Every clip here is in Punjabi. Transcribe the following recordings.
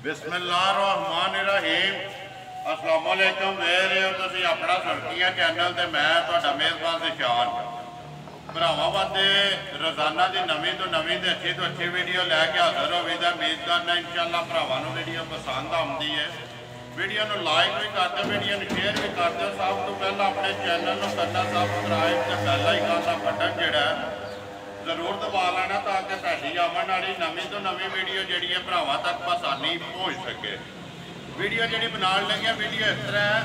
बिस्मिल्लाहिर्रहमानिर्रहीम। अस्सलाम वालेकुम। देख रहे हो तुम अपना सुर्खियां चैनल ते मैं तुहाडा मेज़बान निशान भरावां वास्ते रोज़ाना की नवीं तो नवीं ते अच्छी वीडियो लैके हाजिर होवीदा। उम्मीद करना इंशाअल्लाह भरावां नूं वीडियो पसंद आउंदी है। वीडियो नूं लाइक भी कर दो, वीडियो नूं शेयर भी कर दो। सब तो पहला अपने चैनल नूं करना सबसक्राइब ते बेल आइकन का बटन जिहड़ा जरूर दबा लेना ताकि साडी आवन वाली नवीं तो नवीं वीडियो जिहड़ी है भरावां तक आसानी पहुँच सके। वीडियो जी बनाने लगे वीडियो इस तरह है,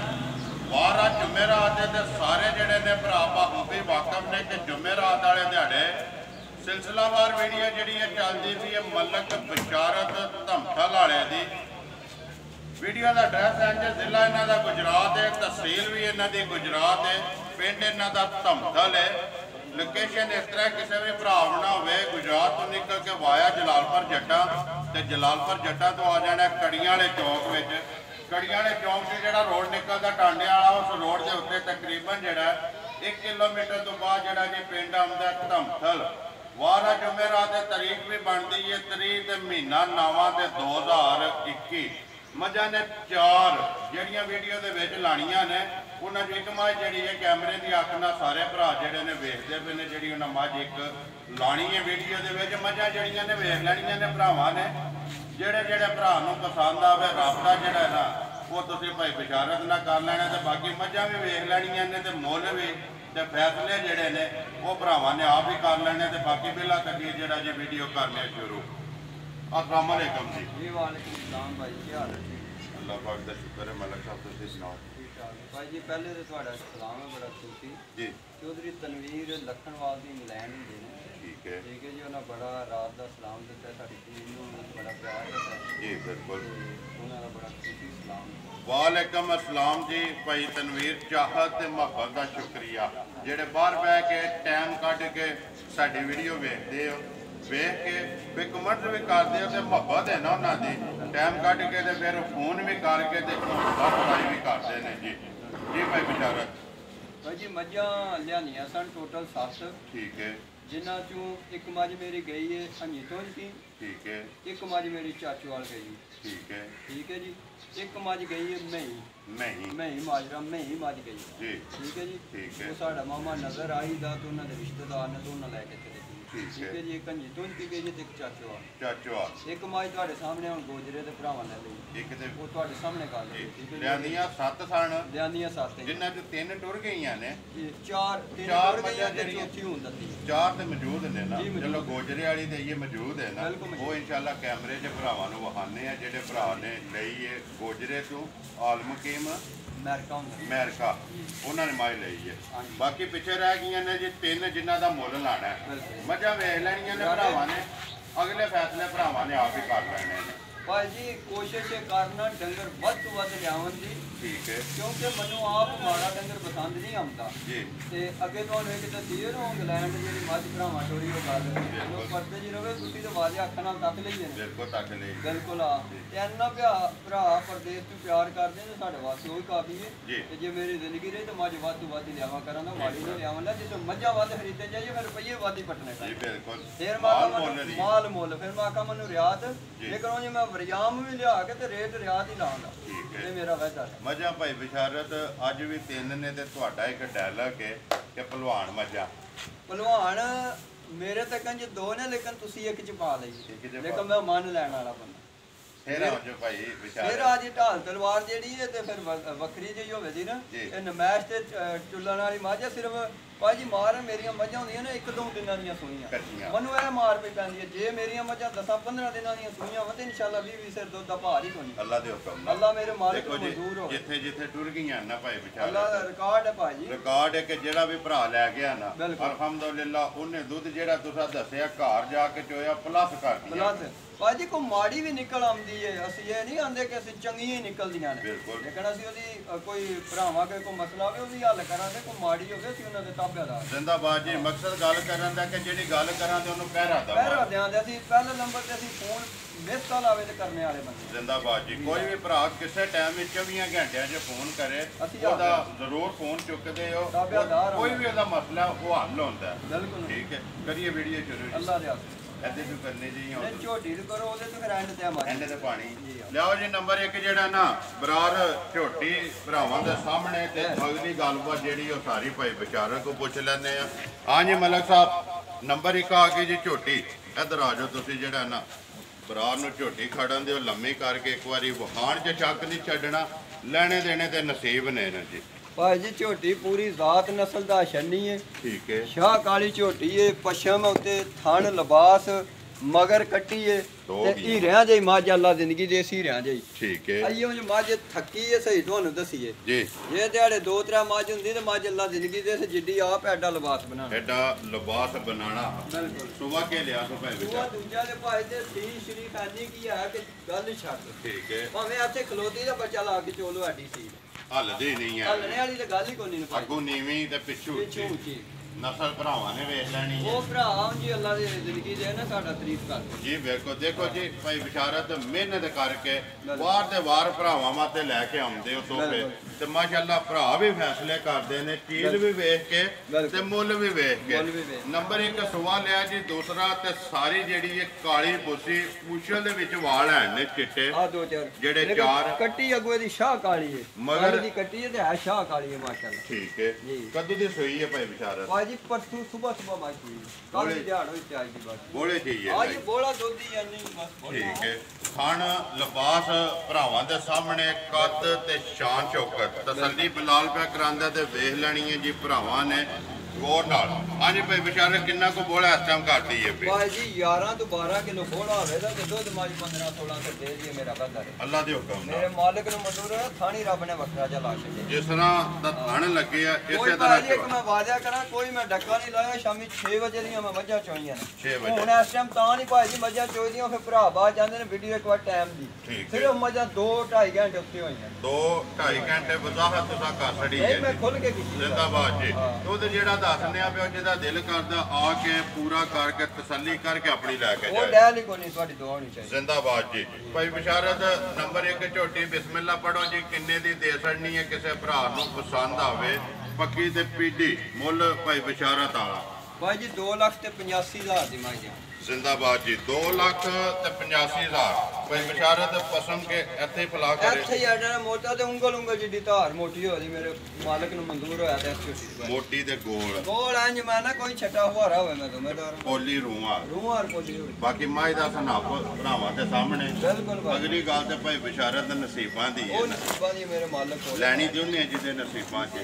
वार जुमेरात के सारे जोड़े ने भरा बखूबी वाकफ ने कि जुमेरात वाले दिहाड़े सिलसिलावार वीडियो जी चलती पी है मलक बशारत धमथल वाले की। वीडियो का एड्रैस है जिला इन्हों का गुजरात है, तहसील भी इन्हों की गुजरात है, पिंड इन्हों का धमथल है। लोकेशन इस तरह किसी भी भरा ना हो गुजरात तो निकल के वाया जलालपुर जट्टा तो जलालपुर जट्टा तो आ जाना कड़ियां वाले चौक में। कड़ियां वाले चौक से जो रोड निकलता टांडे वाला उस रोड के उत्ते तकरीबन जोड़ा 1 किलोमीटर तो बाद जो जी पिंड आता धमथल। वारा जुमेरात तारीख भी बनती है, तरीक महीना नवा 2021। मझा ने 4 जड़िया वीडियो के लानिया ने उन्होंने एक मझ जी है कैमरे की अख ना सारे भरा जोड़े ने वेखते पे ने जी उन्हें मझ एक लानी है वीडियो के मझा जड़िया ने वेख लैनिया ने भरावान ने जोड़े जोड़े भरा पसंद आवे राबता जोड़ा ना वो तुम भाई बशारत ना कर लेना। तो बाकी मझा भी वेख लैनिया ने तो मुल भी तो फैसले जोड़े ने वो भरावान ने आप ही कर लेने। तो बाकी बिला करिए जोड़ा जी वीडियो करने शुरू। अस्सलाम वालेकुम जी। वालेकुम सलाम भाई, क्या हाल है? अल्लाह पाक का शुक्र है। मलक साहब तुम सुनाओ। भाई जी पहले तो थोड़ा सलाम है, बड़ा खुशी जी। चौधरी तनवीर लखनवाल की इंग्लैंड होंगे ने। ठीक है जी, उन्हें बड़ा रात का सलाम दिता, साड़ी टीम को बड़ा प्यार है जी। बिल्कुल उन्होंने बड़ा खुशी सलाम। वालेकुम अस्सलाम जी। भाई तनवीर चाहत ते मुहब्बत का शुक्रिया जेडे बाहर बह के टाइम कढ़ के साडी वीडियो वेखते हो, वेख के भी कमेंट भी करते हो तो मुहब्बत है ना उन्होंने टाइम कढ़ के तो फिर फोन भी करके सफाई भी करते हैं जी। जी भाई बशारत भाई जी मझा लिया सन टोटल 7। ठीक है जिन्हों चों एक मझ मेरी गई है हंजीतों की। ठीक है एक मझ मेरी चाचूवाल गई। ठीक है जी। एक मझ गई है मही माजरा मही मझ गई जी। ठीक है जी। ठीक है वो साड़ा मामा नजर आई दा तो उन्होंने रिश्तेदार ने तो उन्हें लैके चले गए। ठीक ठीक है जी। एक हंजी तो की गई एक चाचूवाल। एक मझ तुहाडे सामने हुण गोजरे ते भरावां ने लई एक ते वो तुहाडे सामने गल है। ठीक है लियांदियां 7 सन लियांदियां 7 जिन्हां चों 3 टुर गईयां ने। 4 मझां जेहड़ियां चौथी हुण दती 4 ते मौजूद ने ना। जी, मौजूद चलो गोजरे वाली ते ये मौजूद है ना, बिल्कुल मौजूद। वो इंशाल्लाह कैमरे च भरावां नूं वखाने आ जेहड़े भरा ने लई है गोजरे तो आलमकीम अमेरिका हुंदा अमेरिका उन्होंने माई ली है। हाँ जी। बाकी पिछे रह गई ने जी 3 जिन्हों का मुल लाना है। बिल्कुल। मझा वेख लैनियां ने भरावां ने, अगले फैसले भरावां ने आप ही कर लेने ने। भाई जी कोशिश करना डंगर वध तो वध लियावन दी। ठीक है क्योंकि मैनू आप माड़ा डंगर पसंद नहीं आता जी। ते अगे तुहानू एक दसीए ना इंग्लैंड जी मझ भरावां चोरी हो गल करते जी रहे तुसीं तो वादे अख नाल तक लईए ने। बिल्कुल तक ले बिल्कुल हाँ। ते इन्ना भरा परदेस तो प्यार करते हैं साढ़े वास्ते वही काफ़ी है। जी। ते जे मेरी जिंदगी रही तो मझ वध तो वध लियावा करांगा, माड़ी नहीं लियावन ला। जो मझां वध खरीदे जाइए फिर रुपये वध ही पटने जी। बिल्कुल फिर माल मुल दी। माल मुल फिर मैं आखा मैनू रियात जी। लेकिन जी मैं वरियाम भी लिया के ते रेट रियात ही लाऊंगा। ठीक है ये मेरा वैसा है। मझा भाई बशारत अज भी 3 ने ते तुहाडा एक डायलॉग है कि भलवान मझा भलवान मेरे तक जी 2 ने लेकिन तुसी एक च पा ली। एक च पा। लेकिन मैं मन लैण वाला बंदा। फिर आओ जो भाई फिर बशारत आज ढाल तलवार जी है तो फिर वक्री जी होवे दी ना जी। ये नमैश ते चुल्लन वाली मझ है। सिर्फ भाई जी मार मेरिया मझां होंदियां ने 1-2 दिनां दियां सूईयां कच्चियां। मनु यह मार पे पैंदी है जे मेरिया मझां 10-15 दिनां दियां सूईयां होवन ते इंशाल्लाह 20-20 सिर दुध दा भार ही कोई नहीं। अल्लाह दे हुक्म नाल। अल्लाह मेरे मालिक देखो जी मंजूर हो जिथे जिथे टुर गईयां ना भाई अल्लाह दा बशारत रिकॉर्ड है भाई जी। रिकॉर्ड है कि जेड़ा भी भरा लै गया ना बिल्कुल। अल्हम्दुलिल्लाह उन्हें दुध जेड़ा तुसा दसिया घर जाके चोया प्लस कर दिया। प्लस भाई जी कोई माड़ी भी निकल आती है। असं ये नहीं आते कि असं चंगियां ही निकलदियां ने। बिल्कुल। लेकिन असं कोई भरावां के कोई मसला हो भी हल करा कोई माड़ी हो असं उन्होंने ताबेदार। जिंदाबाद जी। मकसद गल करन दा कि जेड़ी गल करां ते ओनू पहरा दा पहरा दें असं पहले नंबर से असं फोन मिस कॉल आवे तो करने वाले बंदे। जिंदाबाद जी। कोई भी भरा किसी टाइम 24 घंटे च फोन करे ਅਸੀਂ ओदा जरूर फोन चुकदे हो। ताबेदार कोई भी ओदा मसला वो हल होंदा है। बिल्कुल ठीक है करिए वीडियो शुरू। अल्लाह दे हाफिज़। ਇਹਦੇ ਵੀ ਕਰਨੀ ਜੀ ਇਹ ਝੋਟੀ ਨੂੰ ਕਰੋ ਉਹਦੇ ਤੋਂ ਫਿਰ ਐਂਡ ਤੇ ਆ ਮੱਝ ਐਂਡ ਤੇ ਪਾਣੀ ਲਿਆਓ ਜੀ ਨੰਬਰ 1 ਜਿਹੜਾ ਨਾ ਬਰਾਰ ਝੋਟੀ ਭਰਾਵਾਂ ਦੇ ਸਾਹਮਣੇ ਤੇ ਅਗਲੀ ਗੱਲਬਾਤ ਜਿਹੜੀ ਉਹ ਸਾਰੀ ਭਾਈ ਵਿਚਾਰਕ ਕੋ ਪੁੱਛ ਲੈਂਦੇ ਆ। ਹਾਂਜੀ ਮਲਕ ਸਾਹਿਬ ਨੰਬਰ 1 ਆ ਗਈ ਜੀ ਝੋਟੀ। ਇੱਧਰ ਆ ਜਾਓ ਤੁਸੀਂ ਜਿਹੜਾ ਨਾ ਬਰਾਰ ਨੂੰ ਝੋਟੀ ਖੜਨ ਦਿਓ ਲੰਮੀ ਕਰਕੇ ਇੱਕ ਵਾਰੀ ਵਹਾਣ 'ਚ ਚੱਕ ਨਹੀਂ ਛੱਡਣਾ। ਲੈਣੇ ਦੇਣੇ ਤੇ ਨਸੀਬ ਨੇ ਨਾ ਜੀ। ਭਾਈ ਜੀ ਝੋਟੀ ਪੂਰੀ ਜ਼ਾਤ ਨਸਲ ਦਾ ਛੰਨੀ ਹੈ। ਠੀਕ ਹੈ ਸ਼ਾਹ ਕਾਲੀ ਝੋਟੀ ਹੈ ਪਸ਼ਮ ਉੱਤੇ ਥਣ ਲਿਬਾਸ ਮਗਰ ਕੱਟੀ ਹੈ ਤੇ ਹੀਰਿਆਂ ਜਿਹੀ ਮੱਝ ਅੱਲਾ ਜ਼ਿੰਦਗੀ ਦੇ ਹੀਰਿਆਂ ਜਿਹੀ। ਠੀਕ ਹੈ ਆਈਓ ਜੀ ਮੱਝ ਥੱਕੀ ਹੈ ਸਹੀ ਤੁਹਾਨੂੰ ਦਸੀਏ ਜੀ। ਜੇ ਦਿਹਾੜੇ 2-3 ਮੱਝ ਹੁੰਦੀ ਤੇ ਮੱਝ ਅੱਲਾ ਜ਼ਿੰਦਗੀ ਦੇ ਜਿੱਡੀ ਆਪ ਐਡਾ ਲਿਬਾਸ ਬਣਾਣਾ ਐਡਾ ਲਿਬਾਸ ਬਣਾਣਾ। ਬਿਲਕੁਲ ਸੁਬਾ ਕੇ ਲਿਆ ਸੋ ਭਾਈ ਉਹ ਵਿਚਾਰ। ਦੂਜਾ ਦੇ ਭਾਈ ਦੇ ਸੀ ਸ਼੍ਰੀ ਖਾਨੀ ਕੀ ਹੈ ਕਿ ਗੱਲ ਛੱਡ ਠੀਕ ਹੈ ਭਾਵੇਂ ਇੱਥੇ ਖਲੋਤੀ ਦਾ ਬੱਚਾ ਲਾ ਕੇ ਚੋਲੋ ਐਡੀ ਸੀ ਹੱਲਦੀ ਨਹੀਂ ਹੈ। ਹੱਲਣੇ ਵਾਲੀ ਤਾਂ ਗੱਲ ਹੀ ਕੋਈ ਨਹੀਂ ਭਾਈ ਅੱਗੋਂ ਨੀਵੀਂ ਤੇ ਪਿੱਛੂ ਪਿੱਛੋਂ ਉੱਚੀ। ਉੱਚੀ ਨਸਲ ਭਰਾਵਾਂ ਨੇ ਵੇਖ ਲੈਣੀ ਹੈ ਉਹ ਭਰਾ ਜੀ ਅੱਲਾ ਦੀ ਜ਼ਿੰਦਗੀ ਦੇ ਨਾ ਸਾਡਾ ਤਾਰੀਫ ਕਰ ਜੀ। ਵੇਖੋ ਦੇਖੋ ਜੀ ਭਾਈ ਵਿਚਾਰਤ ਮਿਹਨਤ ਕਰਕੇ ਵਾਰ ਦੇ ਵਾਰ ਭਰਾਵਾਂ ਮਾਤੇ ਲੈ ਕੇ ਆਉਂਦੇ ਹੋ ਤੋਹਫੇ ਤੇ ਮਾਸ਼ਾਅੱਲਾ ਭਰਾ ਵੀ ਫੈਸਲੇ ਕਰਦੇ ਨੇ ਚੀਜ਼ ਵੀ ਵੇਖ ਕੇ ਤੇ ਮੁੱਲ ਵੀ ਵੇਖ ਕੇ। ਨੰਬਰ 1 ਸਵਾਲ ਲਿਆ ਜੀ। ਦੂਸਰਾ ਤੇ ਸਾਰੀ ਜਿਹੜੀ ਇਹ ਕਾਲੀ ਬੁੱਸੀ ਪੁੱਛਲ ਦੇ ਵਿੱਚ ਵਾਲ ਹਨ ਨੇ ਚਿੱਟੇ ਆ ਦੋ ਚਾਰ ਜਿਹੜੇ ਚਾਰ ਕੱਟੀ ਅਗੂਏ ਦੀ ਸ਼ਾਹ ਕਾਲੀ ਹੈ ਮਗਰ ਦੀ ਕੱਟੀ ਹੈ ਤੇ ਹੈ ਸ਼ਾਹ ਕਾਲੀ ਹੈ ਮਾਸ਼ਾਅੱਲਾ। ਠੀਕ ਹੈ ਕਦੋਂ ਦੀ ਸੋਈ ਹੈ ਭਾਈ ਵਿਚਾਰਤ? ਭਾਜੀ ਪਰਸੋਂ ਸਵੇਰ ਮਾਜੀ ਕੱਲ ਦੀ ਦਿਹਾੜ ਹੋਈ ਤੇ ਅੱਜ ਦੀ ਬਾਤ ਬੋਲੇ ਜੀ ਅੱਜ ਬੋਲਾ ਦੋਦੀ ਜਾਨੀ ਬਸ ਠੀਕ ਹੈ। ਖਾਣ ਲਿਬਾਸ ਭਰਾਵਾਂ ਦੇ ਸਾਹਮਣੇ ਕੱਦ ਤੇ ਸ਼ਾਨ ਸ਼ੌਕਤ ਤਸੱਲੀ ਬਲਾਲ ਪਿਆ ਕਰਾਂਦਾ ਤੇ ਵੇਖ ਲੈਣੀ ਹੈ ਜੀ ਭਰਾਵਾਂ ਨੇ ਗੌਰ ਨਾਲ। ਹਾਂਜੀ ਭਾਈ ਵਿਚਾਰੇ ਕਿੰਨਾ ਕੋ ਬੋਲਾ ਇਸ ਟਾਈਮ ਕਰਦੀ ਹੈ ਭਾਈ ਜੀ 11 ਤੋਂ 12 ਕਿਲੋ ਬੋਲਾ ਹੋਵੇ ਤਾਂ ਦੁੱਧ ਮਾਜ 15-16 ਤੇ ਦੇ ਜੀ ਮੇਰਾ ਬੰਦਾ ਹੈ ਅੱਲਾ ਦੇ ਹੁਕਮ ਨਾਲ। ਮੇਰੇ ਮਾਲਕ ਨੂੰ ਮਨਜ਼ੂਰ ਹੈ ਥਾਣੀ ਰੱਬ ਨੇ ਵੱਖਰਾ ਜਿਹਾ ਲਾ ਛੱਡੇ ਜਿਸ ਤਰ੍ਹਾਂ ਦਾ ਥਣ ਲੱਗੇ ਆ ਕੋਈ ਇਸੇ ਭਾਈ ਜੀ ਇੱਕ ਤਰ੍ਹਾਂ ਮੈਂ ਵਾਅਦਾ ਕਰਾਂ ਕੋਈ ਮੈਂ ਡੱਕਾ ਨਹੀਂ ਲਾਇਆ ਸ਼ਾਮੀ 6 ਵਜੇ ਦੀਆਂ ਮੈਂ ਮੱਝਾਂ ਚੋਈਆਂ ਨੇ 6 ਵਜੇ। ਹੁਣ ਇਸ ਟਾਈਮ ਤਾਂ ਨਹੀਂ ਭਾਈ ਜੀ ਮੱਝਾਂ ਚੋਈਆਂ ਫਿਰ ਭਰਾ ਬਾਹਰ ਜਾਂਦੇ ਨੇ ਵੀਡੀਓ ਇੱਕ ਵਾਰ ਟਾਈਮ ਦੀ ਠੀਕ ਹੈ। ਸਿਰਫ ਮੱਝਾਂ 2-2.5 ਘੰਟੇ ਉੱਤੇ ਹੋਈਆਂ 2-2.5 ਘੰਟੇ ਵਜ਼ਾਹਤ ਤੁਸੀਂ ਕਰ ਛੜੀ ਨਹੀਂ ਹੈ ਮੈਂ ਖੁੱਲ ਕੇ ਕੀਤੀ ਜ਼ਿੰਦਾਬਾਦ ਜੀ। ਉਹਦੇ ਜਿਹੜਾ ਦੱਸਨੇ ਆ ਪਿਆ ਜਿਹਦਾ ਦਿਲ ਕਰਦਾ ਆ ਕੇ ਪੂਰਾ ਕਰਕੇ ਤਸੱਲੀ ਕਰਕੇ ਆਪਣੀ ਲੈ ਕੇ ਉਹ ਜਾਏ। ਡੈਲ ਹੀ ਕੋਈ ਨਹੀਂ ਤੁਹਾਡੀ ਦੁਆ ਹੋਣੀ ਚਾਹੀਦੀ। ਜ਼ਿੰਦਾਬਾਦ ਜੀ। ਭਾਈ ਬਿਸ਼ਾਰਤ ਨੰਬਰ 1 ਝੋਟੀ ਬਿਸਮਿਲ੍ਲਾ ਪੜੋ ਜੀ। ਕਿੰਨੇ ਦੀ ਦੇ ਛੜਨੀ ਹੈ ਕਿਸੇ ਭਰਾ ਨੂੰ ਪਸੰਦ ਆਵੇ ਪੱਕੀ ਤੇ ਪੀਡੀ ਮੁੱਲ ਭਾਈ ਬਿਸ਼ਾਰਤ ਵਾਲਾ ਭਾਈ ਜੀ 2,85,000 ਦੀ ਮਾਈ ਜੀ। ਜ਼ਿੰਦਾਬਾਦ ਜੀ। 2,85,000 ਭਾਈ ਬਿਸ਼ਾਰਤ ਪਸੰਦ ਕੇ ਇੱਥੇ ਫਲਾ ਕਰੇ ਇੱਥੇ ਹੀ ਆਡਾ ਮੋਟਾ ਤੇ ਉਂਗਲ ਜਿੱਡੀ ਧਾਰ ਮੋਟੀ ਹੋਦੀ ਮੇਰੇ ਮਾਲਕ ਨੂੰ ਮਨਜ਼ੂਰ ਹੋਇਆ ਤੇ ਇਸ ਝੋਟੀ ਮੋਟੀ ਤੇ ਗੋਲ ਗੋਲ ਇੰਜ ਮੈਂ ਨਾ ਕੋਈ ਛੱਟਾ ਹੁਆਰਾ ਹੋਵੇ ਮੈਂ ਜ਼ਿੰਮੇਦਾਰ ਪੋਲੀ ਰੂਹਾਂ ਰੂਹਾਰ ਪੋਲੀ ਹੋਵੇ ਬਾਕੀ ਮਾਈ ਦਾ ਸਨਾਪ ਭਰਾਵਾਂ ਦੇ ਸਾਹਮਣੇ। ਬਿਲਕੁਲ ਭਾਈ ਅਗਲੀ ਗੱਲ ਤੇ ਭਾਈ ਬਿਸ਼ਾਰਤ ਨਸੀਬਾਂ ਦੀ ਹੈ ਉਹ ਨਸੀਬਾਂ ਦੀ ਮੇਰੇ ਮਾਲਕ ਕੋਲ ਲੈਣੀ ਤੇ ਉਹਨੇ ਜਿਹਦੇ ਨਸੀਬਾਂ 'ਚ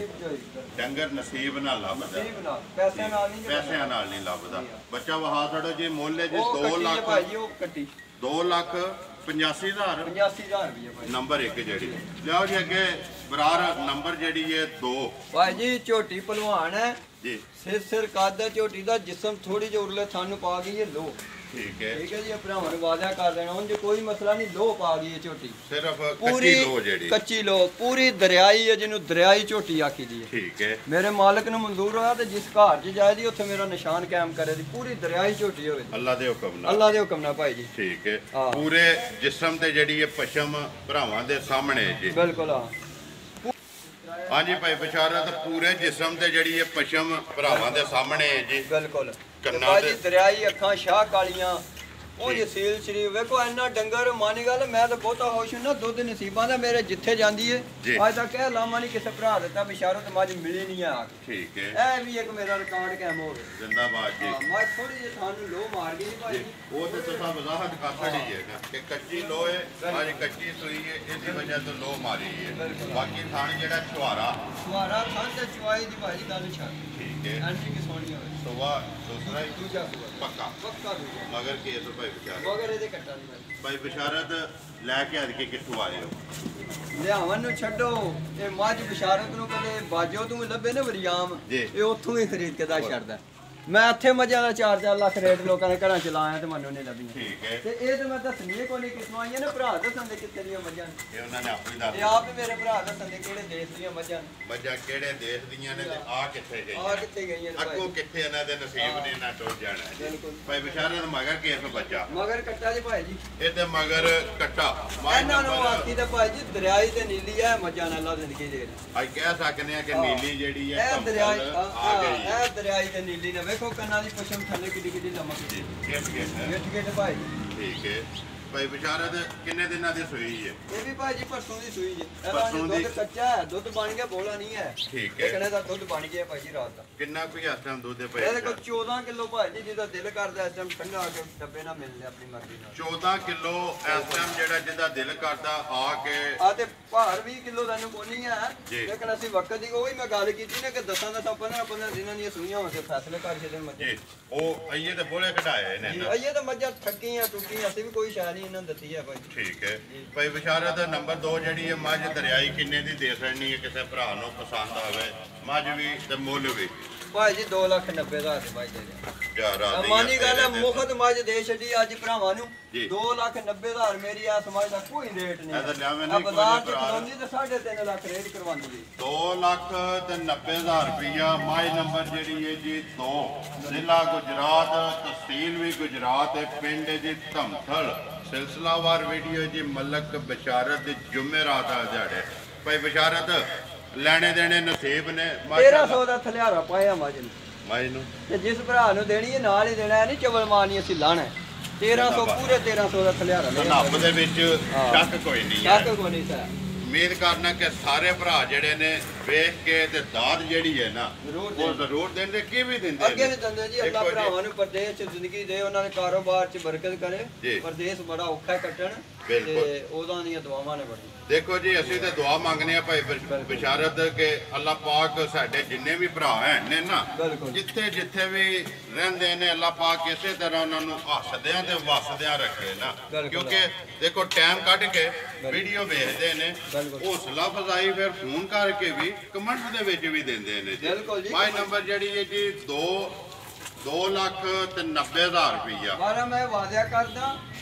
ਡੰਗਰ ਨਸੀਬ ਨਾਲ ਲੱਭਦਾ ਪੈਸਿਆਂ ਨਾਲ ਨਹੀਂ ਪੈਸਿਆਂ ਨਾਲ ਨਹੀਂ ਲੱਭਦਾ। ਬੱਚਾ ਵਹਾ ਛੜੋ ਜੀ ਮੁੱਲ ਹੈ ਜੀ ਉਹ 2 ਕੱਟੀ ਹੈ ਲੱਖ ਭਾਈ ਜੀ ਉਹ ਕੱਟੀ 2,85,000 85,000 ਰੁਪਏ ਭਾਈ ਨੰਬਰ 1 ਜਿਹੜੀ। ਲਿਆਓ ਜੀ ਅੱਗੇ ਬਰਾਰ ਨੰਬਰ ਜਿਹੜੀ ਹੈ 2 ਭਾਈ ਜੀ ਝੋਟੀ ਪਹਿਲਵਾਨ ਹੈ ਜੀ। ਸਿਰ ਕੱਦ ਹੈ ਝੋਟੀ ਦਾ ਜਿਸਮ ਥੋੜੀ ਜਿਹੀ ਉਰਲੇ ਥਾਨੂੰ ਪਾ ਗਈ ਹੈ ਲੋ। ਠੀਕ ਹੈ ਠੀਕ ਹੈ ਜੀ ਭਰਾਵਾਂ ਨੂੰ ਵਾਅਦਾ ਕਰ ਦੇਣਾ ਉਂਝ ਕੋਈ ਮਸਲਾ ਨਹੀਂ ਲੋ ਪਾ ਗਈ ਹੈ ਝੋਟੀ ਸਿਰਫ ਪੂਰੀ ਕੱਚੀ ਲੋ ਜਿਹੜੀ। ਕੱਚੀ ਲੋ ਪੂਰੀ ਦਰਿਆਈ ਹੈ ਜਿਹਨੂੰ ਦਰਿਆਈ ਝੋਟੀ ਆਖੀ ਦੀ ਹੈ। ਠੀਕ ਹੈ ਮੇਰੇ ਮਾਲਕ ਨੂੰ ਮਨਜ਼ੂਰ ਹੋਇਆ ਤੇ ਜਿਸ ਘਰ 'ਚ ਜਾਏ ਦੀ ਉੱਥੇ ਮੇਰਾ ਨਿਸ਼ਾਨ ਕਾਇਮ ਕਰੇ ਦੀ ਪੂਰੀ ਦਰਿਆਈ ਝੋਟੀ ਹੋਵੇ ਅੱਲਾ ਦੇ ਹੁਕਮ ਨਾਲ। ਅੱਲਾ ਦੇ ਹੁਕਮ ਨਾਲ ਭਾਈ ਜੀ। ਠੀਕ ਹੈ। ਹਾਂ। ਪੂਰੇ ਜਿਸਮ ਤੇ ਜਿਹੜੀ ਹੈ ਪਸ਼ਮ ਭਰਾਵਾਂ ਦੇ ਸਾਹਮਣੇ ਜੀ। ਬਿਲਕੁਲ ਹਾਂ ਹਾਂਜੀ ਭਾਈ ਬਿਸ਼ਾਰਤ ਪੂਰੇ ਜਿਸਮ ਤੇ ਜਿਹੜੀ ਹੈ ਪਸ਼ਮ ਭਰਾਵਾਂ ਦੇ ਸਾਹਮਣੇ ਹੈ ਜੀ। ਬਿਲਕੁਲ ਕੰਨਾਂ ਭਾਈ ਜੀ ਤੇ- ਦਰਿਆਈ ਅੱਖਾਂ ਸ਼ਾਹ ਕਾਲੀਆਂ ਉਹ ਜਸੀਲ ਸ਼ਰੀਫ ਵੇਖੋ ਇੰਨਾ ਡੰਗਰ ਮਾਨੀ ਗੱਲ ਮੈਂ ਤਾਂ ਬਹੁਤਾ ਹੋਸ਼ ਨਾ ਦੁੱਧ ਨਸੀਬਾਂ ਦਾ ਮੇਰੇ ਜਿੱਥੇ ਜਾਂਦੀ ਏ ਜੀ। ਅੱਜ ਤੱਕ ਇਹ ਲਾਮਾ ਨਹੀਂ ਕਿਸੇ ਭਰਾ ਦਿੱਤਾ ਬਿਸ਼ਾਰਤ ਮੱਝ ਮਿਲੀ ਨਹੀਂ ਆ ਕੇ। ਠੀਕ ਹੈ। ਇਹ ਵੀ ਇੱਕ ਮੇਰਾ ਰਿਕਾਰਡ ਕਾਇਮ ਹੋ ਗਿਆ। ਜ਼ਿੰਦਾਬਾਦ ਜੀ। ਹਾਂ ਮੈਂ ਥੋੜੀ ਜਿਹੀ ਤੁਹਾਨੂੰ ਲੋ ਮਾਰ ਗਈ ਭਾਈ ਜੀ। ਉਹ ਤੇ ਤੁਸੀਂ ਵਜ਼ਾਹਤ ਕਰ ਛੜੀ ਹੈ ਕਿ ਕੱਚੀ ਲੋਹੇ ਅੱਜ ਕੱਚੀ ਸੂਈ ਹੈ ਇਹਦੀ ਵਜ੍ਹਾ ਤੋਂ ਲੋਹ ਮਾਰੀ ਹੈ। ਬਾਕੀ ਥਾਣ ਜਿਹੜਾ ਛੁਹਾਰਾ ਸੁਹਾਰਾ ਖਾਂ ਤੇ ਚੁਆਈ ਦੀ ਭਾਈ ਗੱਲ ਛੱਡ ਠੀਕ ਹੈ। ਐਂਟੀ ਕੀ ਸੋਹਣੀ ਹੋਵੇ ਸੁਬਾ ਦੂਸਰਾ ਹੀ ਦੂਜਾ ਸੁਹਾਰਾ ਪੱਕਾ ਪੱਕਾ ਦੂਜਾ ਮਗਰ ਕੇਸ ਭਾਈ ਬਿਸ਼ਾਰਤ। ਮਗਰ ਇਹਦੇ ਕੱਟਾ ਨਹੀਂ ਭਾਈ ਭਾਈ ਬਿਸ਼ਾਰਤ ਲੈ ਕੇ ਅੱਜ ਕੇ ਕਿੱਥੋਂ ਆਏ ਹੋ? ਲਿਆਵਨ ਨੂੰ ਛੱਡੋ ਇਹ ਮੱਝ ਬਿਸ਼ਾਰਤ ਨੂੰ ਕਦੇ ਬਾਜੋ ਤੂੰ ਲੱਭੇ ਨਾ ਵਰਿਆਮ ਜੀ। ਇਹ ਉੱਥੋਂ ਹੀ ਖਰੀਦ ਕੇ ਦਾ ਛੱਡਦਾ। ਮੈਂ ਇੱਥੇ ਮੱਝਾਂ ਦਾ 4-4 ਲੱਖ ਰੇਟ ਲੋਕਾਂ ਦੇ ਘਰਾਂ ਚ ਲਾਇਆ ਤੇ ਮੈਨੂੰ ਨਹੀਂ ਲੱਭੀਆਂ। ਠੀਕ ਹੈ। ਤੇ ਇਹ ਤੇ ਮੈਂ ਦੱਸਣੀ ਕੋਈ ਨਹੀਂ ਕਿਸਮਾਂ ਆਈਆਂ ਨੇ ਭਰਾ ਦੱਸਣ ਦੇ ਕਿੱਥੇ ਦੀਆਂ ਮੱਝਾਂ ਨੇ। ਇਹ ਉਹਨਾਂ ਨੇ ਆਪਣੀ ਦੱਸ ਇਹ ਆਪ ਹੀ ਮੇਰੇ ਭਰਾ ਦੱਸਣ ਦੇ ਕਿਹੜੇ ਦੇਸ਼ ਦੀਆਂ ਮੱਝਾਂ ਨੇ ਬੱਜਾ ਕਿਹੜੇ ਦੇਸ਼ ਦੀਆਂ ਨੇ ਤੇ ਆ ਕਿੱਥੇ ਆ ਗਈਆਂ ਕਿੱਥੇ ਗਈਆਂ ਨੇ ਅੱਗੋਂ ਭਾਈ। ਕਿੱਥੇ ਇਹਨਾਂ ਦੇ ਨਸੀਬ ਨੇ ਨਾ ਟੁੱਟ ਜਾਣਾ ਹੈ। ਬਿਲਕੁਲ ਭਾਈ ਬਿਸ਼ਾਰਤ ਮਗਰ ਕੇਸ ਬੱਜਾ ਮਗਰ ਕੱਟਾ ਜੀ ਭਾਈ ਜੀ ਇਹ ਤੇ ਮਗਰ ਕੱਟਾ ਮਾਈ ਇਹਨਾਂ ਨੂੰ ਨੰਬਰ ਆਖੀ ਤੇ ਭਾਈ ਜੀ ਦਰਿਆਈ ਤੇ ਨੀਲੀ ਹੈ ਮੱਝਾਂ ਨਾਲ ਅੱਲਾ ਜ਼ਿੰਦਗੀ ਦੇ ਅੱਜ ਕਹਿ ਸਕਨੇ ਆ ਕਿ ਨੀਲੀ ਜਿਹੜੀ ਹੈ ਇਹ ਦਰਿਆਈ ਧਮਕਲ ਆ ਗਈ ਹੈ। ਇਹ ਦਰਿਆਈ ਤੇ ਨੀਲੀ ਨੇ ਵੇਖੋ ਕੰਨਾਂ ਦੀ ਪਛਮ ਥੱਲੇ ਕਿੱਡੀ ਲੰਮਕ ਜੀ ਗੇਟ ਗਿੱਟ ਭਾਈ ਠੀਕ ਹੈ ਭਾਈ ਬਸ਼ਾਰਤ ਕਿੰਨੇ ਦਿਨਾਂ ਦੀ ਸੂਈ ਹੈ ਇਹ ਵੀ ਭਾਈ ਜੀ ਪਰਸੋਂ ਦੀ ਸੂਈ ਜੀ ਪਰਸੋਂ ਦੀ ਦੁੱਧ ਕੱਚਾ ਹੈ ਦੁੱਧ ਬਣ ਗਿਆ ਬੋਲਾ ਨਹੀਂ ਹੈ ਠੀਕ ਹੈ ਕਿੰਨੇ ਦਾ ਦੁੱਧ ਬਣ ਗਿਆ ਭਾਈ ਜੀ ਰਾਤ ਦਾ ਕਿੰਨਾ ਕੋਈ ਇਸ ਟਾਈਮ ਦੁੱਧ ਦੇ ਪਏ ਇਹਦੇ ਕੋਲ 14 ਕਿਲੋ ਭਾਈ ਜੀ ਜਿਹਦਾ ਦਿਲ ਕਰਦਾ ਇਸ ਟਾਈਮ ਠੰਡਾ ਆ ਕੇ ਡੱਬੇ ਨਾਲ ਮਿਲ ਲਿਆ ਆਪਣੀ ਮਰਜ਼ੀ ਨਾਲ 14 ਕਿਲੋ ਇਸ ਟਾਈਮ ਜਿਹੜਾ ਜਿਹਦਾ ਦਿਲ ਕਰਦਾ ਆ ਕੇ ਆ ਤੇ ਭਾਰ 20 ਕਿਲੋ ਦਾ ਨੂੰ ਕੋਨੀ ਹੈ ਜੀ। ਲੇਕਿਨ ਅਸੀਂ ਵਕਤ ਦੀ ਉਹ ਹੀ ਮੈਂ ਗੱਲ ਕੀਤੀ ਨਾ ਕਿ 10 ਦਿਨਾਂ ਦੀਆਂ ਸੂਈਆਂ ਹੋ ਕੇ ਫੈਸਲੇ ਕਰ ਛੱਡਣ ਮੱਝਾਂ ਜੀ ਉਹ ਅਈਏ ਤੇ ਬੋਲੇ ਕਢਾਏ ਨੇ ਨਾ ਇਹ ਤਾਂ ਮੱਝਾਂ ਥੱਕੀਆਂ ਟੁੱਟੀਆਂ ਅਸੀਂ ਵੀ ਕੋਈ ਸ਼ਾਇ ਨਹੀਂ ਇਹਨਾਂ ਨੂੰ ਦਿੱਤੀ ਹੈ ਭਾਈ ਠੀਕ ਹੈ ਭਾਈ ਬਸ਼ਾਰਤ ਨੰਬਰ 2 ਜਿਹੜੀ ਹੈ ਮੱਝ ਦਰਿਆਈ ਕਿੰਨੇ ਦੀ ਦੇ ਸਕਣੀ ਹੈ ਕਿਸੇ ਭਰਾ ਨੂੰ ਪਸੰਦ ਆਵੇ ਮੱਝ ਵੀ ਤੇ ਮੁੱਲ ਵੀ ਭਾਈ ਜੀ 2,90,000 ਦੇ ਭਾਈ ਦੇ ਯਾਰ ਰਾਤ ਮਾਨੀ ਗੱਲ ਹੈ ਮੁਫਤ ਮੱਝ ਦੇ ਛੱਡੀ ਅੱਜ ਭਰਾਵਾਂ ਨੂੰ ਜੀ। 2,90,000 ਮੇਰੀ ਆ ਸਮਾਜ ਦਾ ਕੋਈ ਰੇਟ ਇਹ ਤਾਂ ਨਹੀਂ ਲਿਆਵੇਂ ਆ ਨਹੀਂ ਬਾਜ਼ਾਰ ਚ ਕੋਈ ਭਰਾ। ਖਲੋਂਦੀ ਤੇ 3.5 ਲੱਖ ਰੇਟ ਕਰਵਾਉਂਦੀ ਜੀ 2,90,000 ਰੁਪਇਆ ਮਾਈ ਨੰਬਰ ਜਿਹੜੀ ਹੈ ਜੀ 2 ਜ਼ਿਲ੍ਹਾ ਗੁਜਰਾਤ ਤਹਿਸੀਲ ਵੀ ਗੁਜਰਾਤ ਹੈ ਪਿੰਡ ਹੈ ਜੀ ਧਮਥਲ ਸਿਲਸਿਲਾਵਾਰ ਵੀਡੀਓ ਜੀ ਮਲਕ ਬਸ਼ਾਰਤ ਦੇ ਜੁਮੇਰਾਤ ਆ ਦਿਹਾੜੇ ਭਾਈ ਬਸ਼ਾਰਤ ਲੈਣੇ ਦੇਣੇ ਨਸੀਬ ਨੇ 1300 ਦਾ ਥਲਿਆਰਾ ਪਾਇਆ ਮੱਝ ਨੂੰ ਮਾਈ ਨੂੰ ਤੇ ਜਿਸ ਭਰਾ ਨੂੰ ਦੇਣੀ ਹੈ ਨਾਲ ਹੀ ਦੇਣਾ ਹੈ ਨਹੀਂ ਚਵਲ ਮਾਰਨੀ ਅਸੀਂ ਲਾਣਾ 1300 ਪੂਰੇ 1300 ਦਾ ਥਲਿਆਰਾ ਲੈ ਨੱਬ ਦੇ ਵਿੱਚ ਸ਼ੱਕ ਕੋਈ ਨਹੀਂ ਹੈ ਸ਼ੱਕ ਕੋਈ ਨਹੀਂ ਸਰ ਉਮੀਦ ਕਰਨਾ ਕਿ ਸਾਰੇ ਭਰਾ ਜਿਹੜੇ ਨੇ ਵੇਖ ਕੇ ਤੇ ਦਾਤ ਜਿਹੜੀ ਹੈ ਨਾ ਜ਼ਰੂਰ ਉਹ ਜ਼ਰੂਰ ਦਿੰਦੇ ਕੀ ਵੀ ਦਿੰਦੇ ਅੱਗੇ ਵੀ ਦਿੰਦੇ ਜੀ ਅੱਲਾ ਦੇਖੋ ਜੀ। ਭਰਾਵਾਂ ਨੂੰ ਪਰਦੇਸ ਚ ਜ਼ਿੰਦਗੀ ਦੇ ਉਹਨਾਂ ਦੇ ਕਾਰੋਬਾਰ ਚ ਬਰਕਤ ਕਰੇ ਜੀ। ਪਰਦੇਸ ਬੜਾ ਔਖਾ ਹੈ ਕੱਟਣ ਬਿਲਕੁਲ। ਤੇ ਉਹਦਾਂ ਦੀਆਂ ਦੁਆਵਾਂ ਨੇ ਬੜੀ ਦੇਖੋ ਜੀ ਅਸੀਂ ਤੇ ਦੁਆ ਮੰਗਨੇ ਆ ਭਾਈ ਬਸ਼ਾਰਤ ਕਿ ਅੱਲਾਹ ਪਾਕ ਸਾਡੇ ਜਿੰਨੇ ਵੀ ਭਰਾ ਹਨ ਨੇ ਨਾ ਬਿਲਕੁਲ। ਜਿੱਥੇ ਜਿੱਥੇ ਵੀ ਰਹਿੰਦੇ ਨੇ ਅੱਲਾਹ ਪਾਕ ਇਸੇ ਤਰ੍ਹਾਂ ਉਹਨਾਂ ਨੂੰ ਹੱਸਦਿਆਂ ਤੇ ਵਸਦਿਆਂ ਰੱਖੇ ਨਾ ਬਿਲਕੁਲ। ਕਿਉਂਕਿ ਦੇਖੋ ਟਾਈਮ ਕੱਢ ਕੇ ਵੀਡੀਓ ਵੇਖਦੇ ਨੇ ਬਿਲਕੁਲ। ਹੌਸਲਾ ਫਜ਼ਾਈ ਫਿਰ ਫੋਨ ਕਰਕੇ ਵੀ ਕਮੈਂਟ ਦੇ ਵਿੱਚ ਵੀ ਦਿੰਦੇ ਨੇ ਜੀ ਬਿਲਕੁਲ ਜੀ। ਮਾਈ ਨੰਬਰ ਜਿਹੜੀ ਹੈ ਜੀ 2,90,000 ਰੁਪਈਆ ਮਾਰਾ ਮੈਂ ਵਾਅਦਾ ਕਰਦਾ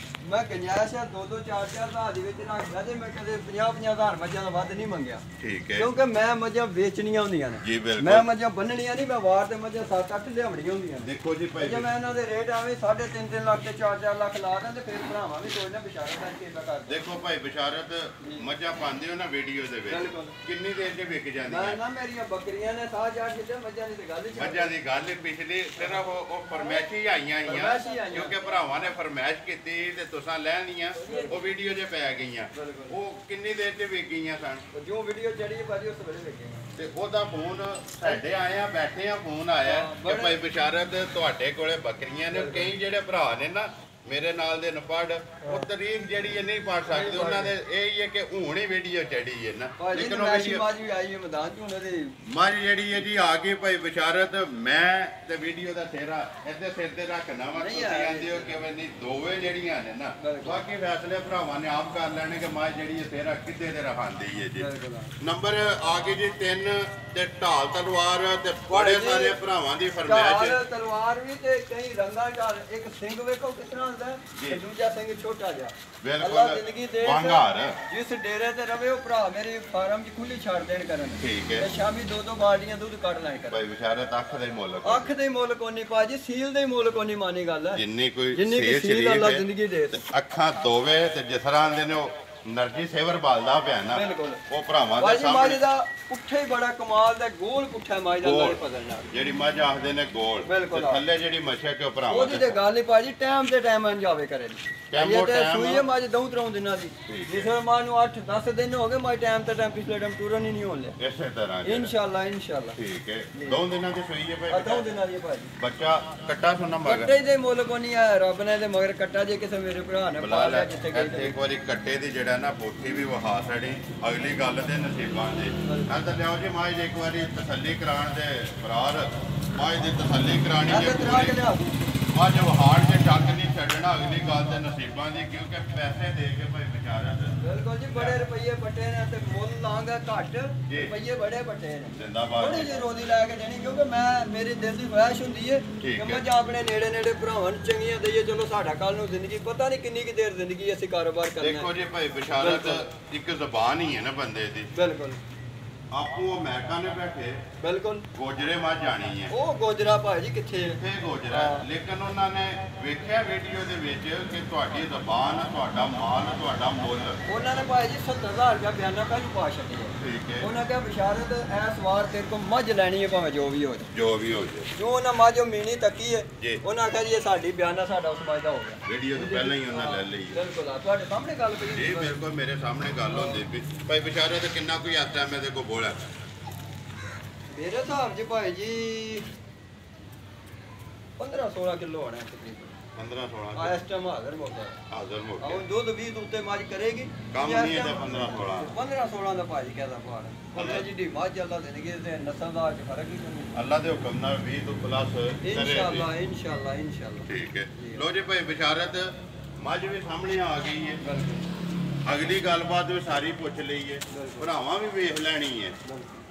ਮੈਂ ਗੁੰਜਾਇਸ਼ ਹੈ 2-2 4-4 ਹਜ਼ਾਰ ਦੇ ਵਿੱਚ ਰੱਖਦਾ ਜੇ ਮੈਂ ਕਦੇ 50-50 ਹਜ਼ਾਰ ਮੱਝਾਂ ਦਾ ਵੱਧ ਨਹੀਂ ਮੰਗਿਆ ਠੀਕ ਹੈ ਕਿਉਂਕਿ ਮੈਂ ਮੱਝਾਂ ਵੇਚਣੀਆਂ ਹੁੰਦੀਆਂ ਨੇ ਜੀ ਬਿਲਕੁਲ। ਮੈਂ ਮੱਝਾਂ ਬੰਨਣੀਆਂ ਨਹੀਂ ਮੈਂ ਵਾਰ ਤੇ ਮੱਝਾਂ 7-8 ਲਿਆਉਣੀਆਂ ਹੁੰਦੀਆਂ ਨੇ ਦੇਖੋ ਜੀ ਭਾਈ ਜੇ ਮੈਂ ਇਹਨਾਂ ਦੇ ਰੇਟ ਆਵੇਂ 3.5 ਲੱਖ ਤੇ 4-4 ਲੱਖ ਲਾ ਦਾਂ ਤੇ ਫਿਰ ਭਰਾਵਾਂ ਵੀ ਕੋਈ ਨਾ ਵਿਚਾਰਾ ਕਰਕੇ ਇਦਾਂ ਕਰਦੇ ਦੇਖੋ ਭਾਈ ਬਸ਼ਾਰਤ ਮੱਝਾਂ ਪਾਉਂਦੇ ਹੋ ਨਾ ਵੀਡੀਓ ਦੇ ਵਿੱਚ ਬਿਲਕੁਲ। ਕਿੰਨੀ ਦੇਰ 'ਚ ਵਿਕ ਨਾ ਜਾਂਦੀਆਂ ਨਾ ਮੇਰੀਆਂ ਬੱਕਰੀਆਂ ਨੇ ਸਾਹ ਜਾੜ ਜਿੱਤੇ ਮੱਝਾਂ ਦੀ ਤੇ ਗੱਲ ਹੀ ਛੱਡ। ਮੱਝਾਂ ਦੀ ਗੱਲ ਪਿਛਲੀ ਸਿਰਫ ਉਹ ਫਰਮੈਸ਼ ਹੀ ਆਈਆਂ ਫਰਮਾਇਸ਼ ਹੀ ਆਈਆਂ। ਕਿਉਂਕਿ ਭਰਾਵਾਂ ਨੇ ਫਰਮੈਸ਼ ਕੀਤੀ ਤੇ ਤੁਸਾਂ ਲੈਣੀਆਂ ਉਹ ਵੀਡੀਓ 'ਚ ਪੈ ਗਈਆਂ ਬਿਲਕੁਲ। ਉਹ ਕਿੰਨੀ ਦੇਰ 'ਚ ਵਿਕ ਗਈਆਂ ਸਨ ਜੋ ਵੀਡੀਓ ਚੜੀ ਹੈ ਭਾਜੀ ਉਸ ਵੇਲੇ ਵੇਖੇ ਤੇ ਉਹਦਾ ਫੋਨ ਸਾਡੇ ਆਇਆ ਬੈਠੇ ਆ ਫੋਨ ਆਇਆ ਹਾਂ, ਕਿ ਬੜੇ- ਭਾਈ ਬਸ਼ਾਰਤ ਤੁਹਾਡੇ ਕੋਲੇ ਬੱਕਰੀਆਂ ਨੇ ਕਈ ਜਿਹੜੇ ਭਰਾ ਨੇ ਨਾ ਮੇਰੇ ਨਾਲ ਦੇ ਨਪੜ ਉਹ ਤਰੀਕ ਜਿਹੜੀ ਹੈ ਨਹੀਂ ਪੜ ਸਕਦੇ ਉਹਨਾਂ ਦੇ ਇਹ ਹੀ ਹੈ ਕਿ ਹੁਣ ਹੀ ਵੀਡੀਓ ਚੜੀ ਹੈ ਨਾ ਭਾਜੀ ਲੇਕਿਨ ਉਹ ਨੈਸ਼ੀ ਵੀਡੀਓ ਮਾਜ ਵੀ ਆਈ ਹੈ ਮੈਦਾਨ ਚ ਉਹਨਾਂ ਦੇ ਮੱਝ ਜਿਹੜੀ ਹੈ ਜੀ ਆ ਗਈ ਭਾਈ ਬਸ਼ਾਰਤ ਮੈਂ ਤੇ ਵੀਡੀਓ ਦਾ ਸਿਹਰਾ ਇੱਥੇ ਸਿਰ ਤੇ ਰੱਖਣਾ ਵਾ ਨਹੀਂ ਤੁਸੀਂ ਆਇਆ ਕਹਿੰਦੇ ਹੋ ਕਿ ਨਹੀਂ ਦੋਵੇਂ ਜਿਹੜੀਆਂ ਨੇ ਨਾ ਬਿਲਕੁਲ। ਬਾਕੀ ਫੈਸਲੇ ਭਰਾਵਾਂ ਨੇ ਆਪ ਕਰ ਲੈਣੇ ਕਿ ਮੱਝ ਜਿਹੜੀ ਹੈ ਸਿਹਰਾ ਕਿੱਦੇ ਤੇ ਰਖਾਂਦੀ ਹੈ ਜੀ ਬਿਲਕੁਲ। ਨੰਬਰ ਆ ਗਈ ਜੀ 3 ਤੇ ਢਾਲ ਤਲਵਾਰ ਤੇ ਬੜੇ ਭਾਈ ਜੀ, ਸਾਰੇ ਭਰਾਵਾਂ ਦੀ ਫਰਮਾਇਸ਼ ਢਾਲ ਤਲਵਾਰ ਵੀ ਤੇ ਕਈ ਰੰਗਾਂ ਢਾਲ ਇੱਕ ਸਿੰਘ ਵੇਖੋ ਕਿਸ ਤਰ੍ਹਾਂ ਹੁੰਦਾ ਹੈ, ਜੀ। ਤੇ ਦੂਜਾ ਸਿੰਘ ਛੋਟਾ ਜਿਹਾ ਬਿਲਕੁਲ। ਅੱਲਾ ਜ਼ਿੰਦਗੀ ਦੇ ਵੰਗਾਰ। ਜਿਸ ਡੇਰੇ ਤੇ ਰਵੇ ਉਹ ਭਰਾ ਮੇਰੇ ਫਾਰਮ 'ਚ ਖੁੱਲੀ ਛੱਡ ਦੇਣ ਕਰਨ ਠੀਕ ਹੈ। ਤੇ ਸ਼ਾਮੀ 2-2 ਬਾਲਟੀਆਂ ਦੁੱਧ ਕੱਢ ਲੈਣ ਕਰਨ ਭਾਈ ਬਸ਼ਾਰਤ ਅੱਖ ਦੇ ਮੁੱਲ ਅੱਖ ਦੇ ਮੁੱਲ ਕੋਨੀ ਪਾਜੀ ਸੀਲ ਦੇ ਮੁੱਲ ਕੋਨੀ ਮਾਨੀ ਗੱਲ ਹੈ ਜਿੰਨੀ ਕੋਈ ਜਿੰਨੀ ਕਿ ਸਿਹਤ ਸੀਲ ਸ਼ਰੀਫ ਅੱਲਾ ਹੈ, ਜ਼ਿੰਦਗੀ ਦੇ ਤੇ ਅੱਖਾਂ ਦੋਵੇਂ ਤੇ ਜਿਸ ਤਰ੍ਹਾਂ ਦੇ ਨੇ ਉਹ ਨਰਜੀ ਸੇਵਰ ਬਾਲਦਾ ਪਿਆ ਨਾ ਬਿਲਕੁਲ। ਉਹ ਭਰਾਵਾਂ ਦੇ ਬਾਜੀ ਮਾਜ ਸਾਹਮਣੇ ਦਾ ਪੁੱਠਾ ਹੀ ਬੜਾ ਕਮਾਲ ਦਾ ਗੋਲ ਪੁੱਠਾ ਮਾਜ ਦਾ ਗੋਲ। ਨਾਲ ਪਦਲ ਨਾਲ ਜਿਹੜੀ ਮੱਝ ਆਖਦੇ ਨੇ ਗੋਲ ਬਿਲਕੁਲ। ਤੇ ਥੱਲੇ ਜਿਹੜੀ ਮੱਛੀ ਕਿ ਉਹ ਭਰਾਵਾਂ ਉਹਦੀ ਤੇ ਗੱਲ ਨਹੀਂ ਪਾਜੀ ਟਾਈਮ ਤੇ ਟਾਈਮ ਜਾਵੇ ਕਰੇ ਟਾਈਮ ਇਹ ਉਹ ਤੇ ਟਾਈਮ ਸੂਈਏ ਮਾਜ ਦਊ ਤਰਾਉਂ ਦਿਨਾਂ ਦੀ ਠੀਕ ਹੈ। ਜਿਸ ਮਾਂ ਨੂੰ 8-10 ਦਿਨ ਹੋ ਗਏ ਮਾਜ ਟਾਈਮ ਤੇ ਟਾਈਮ ਪਿਛਲੇ ਟਾਈਮ ਟੂਰਨ ਹੀ ਨਹੀਂ ਹੋਣ ਲਿਆ ਇਸੇ ਤਰ੍ਹਾਂ ਜਿਹੜਾ। ਇਨਸ਼ਾਅੱਲਾ ਠੀਕ ਹੈ 2 ਦਿਨਾਂ ਦੀ ਸੂਈ ਹੈ ਭਾਈ ਅਦਾਉ ਦਿਨਾਂ ਦੀ ਭਾਜੀ ਬੱਚਾ ਕੱਟਾ ਸੁਣਨਾ ਮਗਰ ਕੱਟੇ ਦੇ ਮੁੱਲ ਕੋ ਨਹੀਂ ਆ ਰੱਬ ਨੇ ਤੇ ਮਗਰ ਕੱਟਾ ਜੇ ਕਿਸੇ ਮੇਰੇ ਭਰਾ ਨੇ ਬੁਲਾ ਪਾ ਲੈ ਲਿਆ ਜਿੱਥੇ ਗਈ ਇੱਥੇ ਇੱਕ ਵਾਰੀ ਕੱਟੇ ਦੀ ਜਿਹੜਾ ਨਾ ਬੋਟੀ ਵੀ ਵਹਾ ਛੜੀ ਅਗਲੀ ਗੱਲ ਦੇ ਨਸੀਬਾਂ ਦੇ ਤਾਂ ਲਿਆਓ ਜੀ ਮਾਈ ਇੱਕ ਵਾਰੀ ਤਸੱਲੀ ਕਰਾਉਣ ਦੇ ਬਰਾਰ ਮਾਈ ਦੀ ਤਸੱਲੀ ਕਰਾਣੀ ਆ ਜੇ ਤੇ ਤਰਾ ਕੇ ਪੂਰੀ ਲਿਆ ਅੱਜ ਵਹਾੜ ਦੇ ਚੱਕ ਨਹੀਂ ਛੱਡਣਾ ਅਗਲੀ ਗੱਲ ਦੇ ਨਸੀਬਾਂ ਦੀ ਕਿਉਂਕਿ ਪੈਸੇ ਦੇ ਕੇ ਭਾਈ ਵਿਚਾਰਾ ਬਿਲਕੁਲ ਜੀ ਬੜੇ ਰੁਪਈਏ ਪੱਟੇ ਨੇ ਤੇ ਮੁੱਲ ਲਾਂਗਾ ਘੱਟ ਜੀ। ਰੁਪਈਏ ਬੜੇ ਪੱਟੇ ਨੇ ਜ਼ਿੰਦਾਬਾਦ ਥੋੜੀ ਜਿਹੀ ਰੋਦੀ ਲੈ ਕੇ ਦੇਣੀ ਕਿਉਂਕਿ ਮੈਂ ਮੇਰੀ ਦਿਲ ਦੀ ਖੁਆਇਸ਼ ਹੁੰਦੀ ਏ ਠੀਕ ਕਿ ਹੈ। ਮੈਂ ਜਾਂ ਆਪਣੇ ਨੇੜੇ ਨੇੜੇ ਭਰਾਵਾਂ ਨੂੰ ਚੰਗੀਆਂ ਦਈਏ ਚਲੋ ਸਾਡਾ ਕੱਲ ਨੂੰ ਜ਼ਿੰਦਗੀ ਪਤਾ ਨਹੀਂ ਕਿੰਨੀ ਕੁ ਦੇਰ ਜ਼ਿੰਦਗੀ ਅਸੀਂ ਕਾਰੋਬਾਰ ਕਰਨਾ ਦੇਖੋ ਹੈ। ਜੀ ਭਾਈ ਬਿਸ਼ਾਰਤ ਇੱਕ ਜ਼ਬਾਨ ਹੀ ਹੈ ਨਾ ਬੰਦੇ ਦੀ ਬਿਲਕੁਲ ਆਪੂ ਅਮਰੀਕਾ ਨੇ ਬੈਠੇ ਬਿਲਕੁਲ ਗੋਜਰੇ ਮੱਝ ਜਾਣੀ ਹੈ ਉਹ ਗੋਜਰਾ ਭਾਜੀ ਕਿੱਥੇ ਹੈ? ਕਿੱਥੇ ਗੋਜਰਾ ਲੇਕਿਨ ਉਹਨਾਂ ਨੇ ਵੇਖਿਆ ਵੀਡੀਓ ਦੇ ਵਿੱਚ ਕਿ ਤੁਹਾਡੀ ਜ਼ਬਾਨ ਤੁਹਾਡਾ ਮਾਲ ਤੁਹਾਡਾ ਮੁੱਲ ਉਹਨਾਂ ਨੇ ਭਾਜੀ 70000 ਰੁਪਇਆ ਬਿਆਨਾ ਪਹਿਲੂ ਪਾ ਛੱਡੀ ਹੈ। ਠੀਕ ਹੈ ਉਹਨਾਂ ਕਿਹਾ ਬਿਸ਼ਾਰਤ ਐਸ ਵਾਰ ਤੇਰੇ ਕੋਲ ਮੱਝ ਲੈਣੀ ਹੈ ਭਾਵੇਂ ਜੋ ਵੀ ਹੋ ਜਾਏ। ਜੋ ਵੀ ਹੋ ਜਾਏ ਜੋ ਉਹਨਾਂ ਮੱਝ ਉਹ ਮੀਣੀ ਤੱਕੀ ਹੈ ਜੀ। ਉਹਨਾਂ ਆਖਿਆ ਜੀ ਇਹ ਸਾਡੀ ਬਿਆਨਾ ਸਾਡਾ ਉਸ ਮੱਝ ਦਾ ਹੋ ਗਿਆ। ਵੀਡੀਓ ਤੋਂ ਪਹਿਲਾਂ ਹੀ ਉਹਨਾਂ ਲੈ ਲਈ ਹੈ। ਬਿਲਕੁਲ ਆ ਤੁਹਾਡੇ ਸਾਹਮਣੇ ਗੱਲ ਪਈ ਜੀ ਬਿਲਕੁਲ ਮੇਰੇ ਸਾਹਮਣੇ ਗੱਲ ਹੁੰਦੀ ਪਈ ਭਾਈ ਵਿਚਾਰੇ ਤੇ ਕਿੰਨਾ ਕੋਈ ਇਸ ਟਾਈਮ ਇਹਦੇ ਕੋਲ ਬੋਲ ਹੈ ਮੇਰੇ ਹਿਸਾਬ 'ਚ ਭਾਈ ਜੀ 15-16 ਕਿਲੋ ਹੋਣਾ ਤਕਰੀਬਨ 15-16 ਆ ਇਸ ਟਾਈਮ ਹਾਜ਼ਰ ਮੁੱਕਾ ਹਾਜ਼ਰ ਹੋ ਆਹ ਗਿਆ ਦੁੱਧ 20 ਦੇ ਉੱਤੇ ਮੱਝ ਕਰੇਗੀ ਕੰਮ ਨਹੀਂ ਇਹਦਾ 15-16 15-16 ਦਾ ਭਾਜੀ ਕਹਦਾ ਭਾਰ ਉਹਨੇ ਜਿਹੜੀ ਮੱਝ ਅੱਲਾ ਦੇਣਗੇ ਤੇ ਨਸਲ ਦਾ ਅੱਜ ਫਰਕ ਹੀ ਕੋਈ ਅੱਲਾ ਦੇ ਹੁਕਮ ਨਾਲ 20 ਤੋਂ ਪਲੱਸ ਨਹੀਂ ਇਨਸ਼ਾਅੱਲਾ ਇਨਸ਼ਾਅੱਲਾ ਇਨਸ਼ਾਅੱਲਾ ਠੀਕ ਹੈ ਲੋ ਜੀ ਭਾਈ ਬਿਸ਼ਾਰਤ ਮੱਝ ਵੀ ਸਾਹਮਣੇ ਆ ਗਈ ਹੈ ਬਿਲਕੁਲ ਅਗਲੀ ਗੱਲਬਾਤ ਵੀ ਸਾਰੀ ਪੁੱਛ ਲਈ ਹੈ ਭਰਾਵਾਂ ਵੀ ਵੇਖ ਲੈਣੀ ਹੈ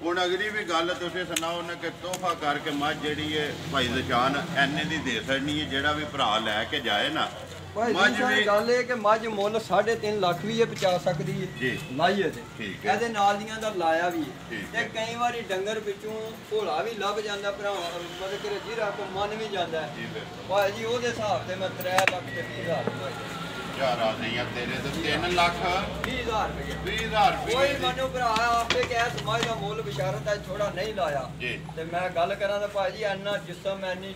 ਹੁਣ ਅਗਲੀ ਵੀ ਗੱਲ ਤੁਸੀਂ ਸੁਣਾਓ ਉਹਨੇ ਕਿ ਤੋਹਫਾ ਕਰਕੇ ਮੱਝ ਜਿਹੜੀ ਹੈ ਭਾਈ ਨਿਸ਼ਾਨ ਐਨੇ ਦੀ ਦੇ ਸਕਣੀ ਹੈ ਜਿਹੜਾ ਵੀ ਭਰਾ ਲੈ ਕੇ ਜਾਏ ਨਾ ਭਾਈ ਮੱਝ ਜੀ ਵੀ ਗੱਲ ਇਹ ਕਿ ਮੱਝ ਮੁੱਲ 3.5 ਲੱਖ ਵੀ ਇਹ ਪਹੁੰਚਾ ਸਕਦੀ ਹੈ ਜੀ ਲਾਈਏ ਤੇ ਠੀਕ ਹੈ ਇਹਦੇ ਨਾਲ ਦੀਆਂ ਦਾ ਲਾਇਆ ਵੀ ਹੈ ਠੀਕ ਤੇ ਹੈ। ਕਈ ਵਾਰੀ ਡੰਗਰ ਵਿੱਚੋਂ ਭੋਲਾ ਵੀ ਲੱਭ ਜਾਂਦਾ ਭਰਾਵਾਂ ਮਤਲਬ ਕਿ ਜੀਰਾ ਕੋ ਮਨ ਵੀ ਜਾਂਦਾ ਹੈ। ਜੀ ਬਿਲਕੁਲ ਭਾਈ ਜੀ ਉਹਦੇ ਹਿਸਾਬ ਤੇ ਮੈਂ 3 ਲੱਖ ਤੇ 20,000 ਰੁਪਏ ਯਾਰ ਆ ਗਈਆਂ ਤੇਰੇ ਤੇ 3 ਲੱਖ 20,000 ਰੁਪਏ 20,000 ਕੋਈ ਰੁਪਏ ਮਨੋ ਭਰਾ ਆਪੇ ਕਹਿ ਸਮਾਜ ਦਾ ਮੁੱਲ ਬਿਸ਼ਾਰਤ ਹੈ ਥੋੜਾ ਨਹੀਂ ਲਾਇਆ ਜੀ ਤੇ ਮੈਂ ਗੱਲ ਕਰਾਂ ਤਾਂ ਭਾਜੀ ਇੰਨਾ ਜਿਸਮ ਐਨੀ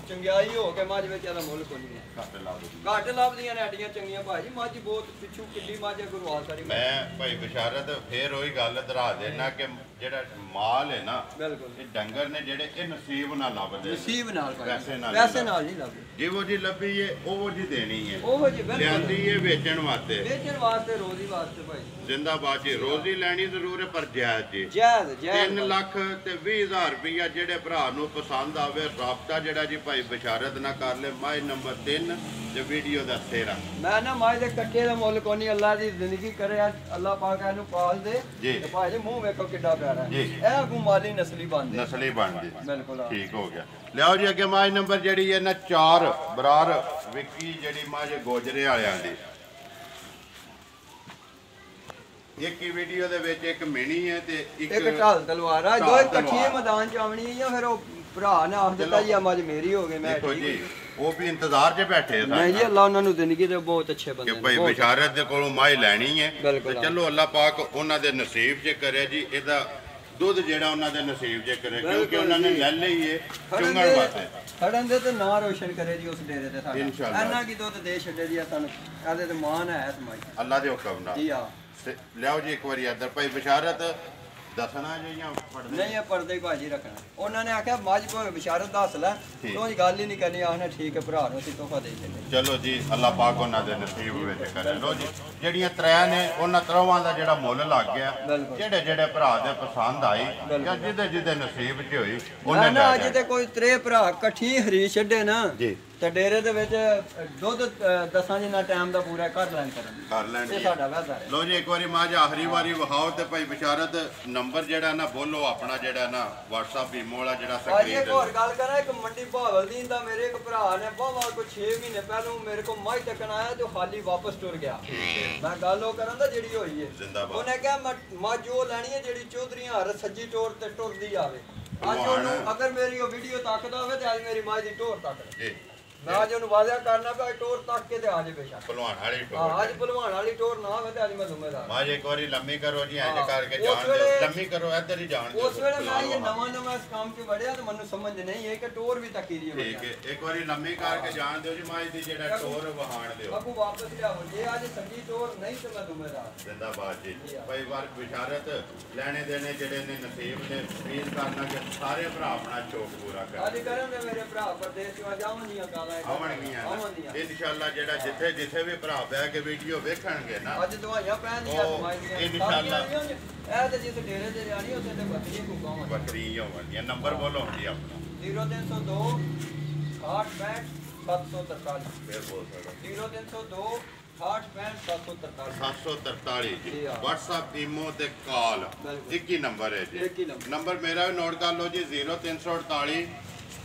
ਚੰਗਿਆਈ ਹੋ ਕੇ ਮੱਝ ਵਿੱਚ ਇਹਦਾ ਮੁੱਲ ਕੋਈ ਨਹੀਂ ਹੈ ਘੱਟ ਲਾ ਦੋ ਘੱਟ ਲੱਭਦੀਆਂ ਨੇ ਹੱਡੀਆਂ ਚੰਗੀਆਂ ਭਾਜੀ ਮੱਝ ਬਹੁਤ ਪਿੱਛੂ ਕਿੱਡੀ ਮੱਝ ਹੈ ਗੁਰਵਾਲ ਸਾਰੀ ਮੈਂ ਭਾਈ ਬਿਸ਼ਾਰਤ ਫੇਰ ਉਹੀ ਗੱਲ ਦਰਾ ਦੇਣਾ ਕਿ ਜਿਹੜਾ ਮਾਲ ਹੈ ਨਾ ਬਿਲਕੁਲ ਇਹ ਡੰਗਰ ਨੇ ਜਿਹੜੇ ਇਹ ਨਸੀਬ ਨਾਲ ਲੱਭਦੇ ਨੇ। ਨਸੀਬ ਨਾਲ ਭਾਜੀ ਪੈਸੇ ਨਾਲ ਪੈਸੇ ਨਾਲ ਨਹੀਂ ਲੱਭਦੇ ਜਿਹੋ ਜੀ ਲੱਭੀ ਹੈ ਉਹ ਜੀ ਦੇਣੀ ਹੈ ਉਹ ਜੀ ਬਿਲਕੁਲ ਲਿਆਂਦੀ ਹੈ ਵੇਚਣ ਵਾਸਤੇ ਵੇਚਣ ਵਾਸਤੇ ਰੋਜ਼ੀ ਵਾਸਤੇ ਭਾਈ ਜ਼ਿੰਦਾਬਾਦ ਜੀ ਰੋਜ਼ੀ ਲੈਣੀ ਜ਼ਰੂਰ ਹੈ ਪਰ ਜਾਇਜ਼ ਜੀ ਜਾਇਜ਼ ਜਾਇਜ਼ 3 ਲੱਖ ਤੇ 20,000 ਰੁਪਇਆ ਜਿਹੜੇ ਭਰਾ ਨੂੰ ਪਸੰਦ ਆਵੇ ਰਾਬਤਾ ਜਿਹੜਾ ਜੀ ਭਾਈ ਬਿਸ਼ਾਰਤ ਨਾ ਕਰ ਲੈ ਮਾਈ ਨੰਬਰ 3 ਤੇ ਵੀਡੀਓ ਦਾ ਸੇਰਾ ਮੈਂ ਨਾ ਮਾਝ ਦੇ ਕੱਟੇ ਦਾ ਮੁੱਲ ਕੋਈ ਨਹੀਂ ਅੱਲਾ ਦੀ ਜ਼ਿੰਦਗੀ ਕਰੇ ਅੱਲਾ ਪਾਕ ਇਹਨੂੰ ਪਾਲ ਦੇ ਜੀ। ਤੇ ਭਾਜੀ ਮੂੰਹ ਵੇਖੋ ਕਿੱਡਾ ਪਿਆਰਾ ਹੈ। ਜੀ। ਇਹ ਅਗੂ ਮਾਲੀ ਨਸਲੀ ਬਣਦੇ ਨਸਲੀ ਬਣਦੀ ਬਿਲਕੁਲ ਆ। ਠੀਕ ਹੋ ਗਿਆ ਲਿਆਓ ਜੀ ਅੱਗੇ ਮਾਈ ਨੰਬਰ ਜਿਹੜੀ ਹੈ ਨਾ 4 ਬਰਾਰ ਵਿੱਕੀ ਜਿਹੜੀ ਮਾਝ ਗੋਜਰੇ ਵਾਲਿਆਂ ਦੀ ਇੱਕ ਹੀ ਵੀਡੀਓ ਦੇ ਵਿੱਚ ਇੱਕ ਮਿਣੀ ਹੈ ਤੇ ਇੱਕ ਇੱਕ ਢਾਲ ਤਲਵਾਰ ਆ ਜੋ ਢਾਲ ਇਕੱਠੀ ਤਲਵਾਰ। ਮੈਦਾਨ ਚ ਆਵਣੀ ਹੈ ਜਾਂ ਫਿਰ ਉਹ ਭਰਾ ਨੇ ਆਖ ਦਿੱਤਾ ਜੀ ਆ ਮੱਝ ਮੇਰੀ ਹੋ ਗਈ ਮੈਂ ਦੇਖੋ ਠੀਕ ਜੀ ਹੈ। ਉਹ ਵੀ ਇੰਤਜ਼ਾਰ 'ਚ ਬੈਠੇ ਆ ਨਹੀਂ ਜੀ ਸਾਡੇ ਅੱਲਾ ਉਹਨਾਂ ਨੂੰ ਜ਼ਿੰਦਗੀ ਦੇ ਬਹੁਤ ਅੱਛੇ ਕਿ ਬੰਦੇ ਨੇ ਭਾਈ ਬਹੁਤ। ਬਿਸ਼ਾਰਤ ਦੇ ਕੋਲੋਂ ਮਾਈ ਲੈਣੀ ਹੈ ਬਿਲਕੁਲ ਤੇ ਚਲੋ ਅੱਲਾਹ ਪਾਕ ਉਹਨਾਂ ਦੇ ਨਸੀਬ 'ਚ ਕਰੇ ਜੀ ਇਹਦਾ ਦੁੱਧ ਜਿਹੜਾ ਉਹਨਾਂ ਦੇ ਨਸੀਬ 'ਚ ਕਰੇ ਕਿਉਂਕਿ ਬਿਲਕੁਲ ਉਹਨਾਂ ਨੇ ਜੀ। ਲੈ ਲਈ ਹੈ ਖੜਨ ਚੁੰਗਣ ਦੇ ਵਾਸਤੇ ਖੜਨ ਦੇ ਤੇ ਨਾਂ ਰੋਸ਼ਨ ਕਰੇ ਜੀ ਉਸ ਡੇਰੇ ਤੇ ਸਾਡਾ ਇਨਸ਼ਾਅੱਲਾ। ਇੰਨਾ ਕੀ ਦੁੱਧ ਦੇ ਛੱਡੇ ਦੀ ਆ ਸਾਨੂੰ ਇਹਦੇ ਤੇ ਮਾਨ ਹੈ ਇਸ ਮੱਝ ਅੱਲਾਹ ਦੇ ਹੁਕਮ ਨਾਲ ਜੀ ਆ ਤੇ ਲਿਆਓ ਜੀ ਇੱਕ ਵਾਰੀ ਇੱਧਰ ਭਾਈ ਬਿਸ਼ਾਰਤ ਦੱਸਣਾ ਜੀ ਜਾਂ ਪੜ੍ਹਦੇ ਨਹੀਂ ਇਹ ਪਰਦੇ ਹੀ ਭਾਜੀ ਰੱਖਣਾ ਉਹਨਾਂ ਨੇ ਆਖਿਆ ਮੱਝ ਭਾਵੇਂ ਬਿਸ਼ਾਰਤ ਦੱਸ ਲੈ ਠੀਕ। ਕੋਈ ਗੱਲ ਹੀ ਨਹੀਂ ਕਰਨੀ ਆਖਣਾ ਠੀਕ ਹੈ ਭਰਾ ਨੂੰ ਅਸੀਂ ਤੋਹਫਾ ਦੇ ਦਿੰਦੇ ਚਲੋ ਜੀ ਅੱਲਾਹ ਪਾਕ ਉਹਨਾਂ ਦੇ ਨਸੀਬ ਵਿੱਚ ਕਰੇ ਲੋ ਜੀ ਜਿਹੜੀਆਂ ਤਰੇ ਨੇ ਉਹਨਾਂ ਤਰਵਾਂ ਦਾ ਜਿਹੜਾ ਮੁੱਲ ਲੱਗ ਗਿਆ ਬਿਲਕੁਲ। ਜਿਹੜੇ ਜਿਹੜੇ ਭਰਾ ਦੇ ਪਸੰਦ ਆਈ ਜਾਂ ਜਿਹਦੇ ਜਿਹਦੇ ਨਸੀਬ 'ਚ ਹੋਈ ਉਹਨੇ ਨਾ ਲੈ ਅੱਜ ਜਾਣੀ। ਤੇ ਕੋਈ ਤਰੇ ਭਰਾ ਇਕੱਠੀ ਹਰੀ ਛੱਡੇ ਨਾ ਜੀ ਤੇ ਡੇਰੇ ਦੇ ਵਿੱਚ ਦੁੱਧ ਦਸਾਂ ਜਿੰਨਾ ਟਾਈਮ ਦਾ ਪੂਰਾ ਕਰ ਲੈਣ ਕਰਨ ਕਰ ਲੈਣ ਇਹ ਜੀ ਸਾਡਾ ਵਾਅਦਾ ਹੈ ਲੋ ਜੀ ਇੱਕ ਵਾਰੀ ਮਾਝ ਆਖਰੀ ਵਾਰੀ ਵਿਖਾਓ ਤੇ ਭਾਈ ਬਿਸ਼ਾਰਤ ਨੰਬਰ ਜਿਹੜਾ ਨਾ ਬੋਲੋ ਆਪਣਾ ਜਿਹੜਾ ਨਾ WhatsApp ਈਮੋ ਵਾਲਾ ਜਿਹੜਾ ਭਾਜੀ ਸਕਰੀਨ ਇੱਕ ਹੋਰ ਗੱਲ ਕਰਾਂ ਇੱਕ ਮੰਡੀ ਭਾਵਲਦੀਨ ਦਾ ਮੇਰੇ ਇੱਕ ਭਰਾ ਨੇ ਬਹੁਤ ਕੋਈ 6 ਮਹੀਨੇ ਪਹਿਲੋਂ ਮੇਰੇ ਕੋਲ ਮੱਝ ਤੱਕਣ ਆਇਆ ਜੋ ਖਾਲੀ ਵਾਪਸ ਟੁਰ ਗਿਆ ਮੈਂ ਗੱਲ ਉਹ ਕਰਾਂ ਤਾਂ ਜਿਹੜੀ ਹੋਈ ਹੈ ਜ਼ਿੰਦਾਬਾਦ। ਉਹਨੇ ਕਿਹਾ ਮੱਝ ਉਹ ਲੈਣੀ ਹੈ ਜਿਹੜੀ ਚੌਧਰੀਆਂ ਹਰ ਸੱਜੀ ਟੋਰ ਤੇ ਟੁਰਦੀ ਆਵੇ ਅੱਜ ਉਹਨੂੰ ਅਗਰ ਮੇਰੀ ਉਹ ਵੀਡੀਓ ਤੱਕਦਾ ਹੋਵੇ ਤੇ ਅੱਜ ਮੇਰੀ ਮੱਝ ਦੀ ਟੋਰ ਤੱਕ ਲੈ ਜੀ ਮੈਂ ਅੱਜ ਉਹਨੂੰ ਵਾਅਦਾ ਕਰਨਾ ਪਿਆ ਟੋਰ ਤੱਕ ਕੇ ਤੇ ਆ ਜੇ ਬੇਸ਼ੱਕ ਭਲਵਾਨ ਵਾਲੀ ਹਾਂ ਟੋਰ ਅੱਜ ਭਲਵਾਨ ਵਾਲੀ ਟੋਰ ਨਾ ਹੋਵੇ ਤੇ ਅੱਜ ਮੈਂ ਜ਼ਿੰਮੇਦਾਰ ਮਾਝ ਇੱਕ ਵਾਰੀ ਲੰਮੀ ਕਰੋ ਜੀ ਇੰਜ ਹਾਂ। ਕਰਕੇ ਉਸ ਜਾਣ ਦਿਓ ਵੇਲੇ- ਲੰਮੀ ਕਰੋ ਇੱਧਰ ਹੀ ਜਾਣ ਦਿਓ ਉਸ ਵੇਲੇ ਮੈਂ ਇਹ ਭਲਵਾਨ। ਨਵਾਂ ਇਸ ਕੰਮ 'ਚ ਵੜਿਆ ਤੇ ਮੈਨੂੰ ਸਮਝ ਨਹੀਂ ਹੈ ਕਿ ਟੋਰ ਵੀ ਤੱਕੀ ਦੀ ਹੈ ਠੀਕ ਹੈ ਇੱਕ ਵਾਰੀ ਲੰਮੀ ਕਰਕੇ ਜਾਣ ਦਿਓ ਜੀ ਮਾਝ ਦੀ ਜਿਹੜਾ ਟੋਰ ਵਹਾਣ ਦਿਓ ਬਾਬੂ ਵਾਪਸ ਲਿਆਓ ਜੇ ਅੱਜ ਸੱਜੀ ਟੋਰ ਨਹੀਂ ਤੇ ਮੈਂ ਜ਼ਿੰਮੇਦਾਰ ਜ਼ਿੰਦਾਬਾਦ ਜੀ ਭਾਈ ਵਾਰ ਬਿਸ਼ਾਰਤ ਲੈਣੇ ਦੇਣੇ ਜਿਹੜੇ ਨੇ ਨਸੀਬ ਨੇ ਉਮੀਦ ਕਰਨਾ ਕਿ ਸਾਰੇ ਭਰਾ ਆਪਣਾ ਸ਼ੌਕ ਪੂਰਾ ਅੱਜ ਕਰਨ ਕਰਨ ਦੇ ਮੇਰੇ ਭਰਾ ਪਰਦੇਸ ਚੋਂ ਜਾਵਣੀਆਂ ਕਾਲਾ ਆਉਣਗੀਆਂ ਆਉਣਗੀਆਂ ਇਨਸ਼ਾਅੱਲਾ ਜਿਹੜਾ ਜਿੱਥੇ ਜਿੱਥੇ ਵੀ ਭਰਾ ਬਹਿ ਕੇ ਵੀਡੀਓ ਵੇਖਣਗੇ ਨਾ ਅੱਜ ਦਵਾਈਆਂ ਪੈਣੀਆਂ ਉਹ ਕਮਾਈ ਦੀਆਂ ਇਨਸ਼ਾਅੱਲਾ। ਇਹ ਤੇ ਜਿਸ ਡੇਰੇ ਤੇ ਜਾਣੀ ਉੱਥੇ ਤੇ ਬੱਕਰੀ ਕੁਕਾਵਾਂ ਬੱਕਰੀ ਹੋਣਗੀਆਂ ਨੰਬਰ ਬੋਲੋ ਜੀ ਆਪਣਾ 0302 65 743 ਫਿਰ ਬੋਲ ਸਕਦਾ 0302 65 743 743 ਜੀ ਜੀ, ਹਾਂ। WhatsApp ਈਮੋ ਤੇ ਕਾਲ ਬਿਲਕੁਲ। ਇੱਕ ਹੀ ਨੰਬਰ ਹੈ ਜੀ ਇੱਕ ਹੀ ਨੰਬਰ। ਨੰਬਰ ਮੇਰਾ ਵੀ ਨੋਟ ਕਰ ਲਓ ਜੀ 0348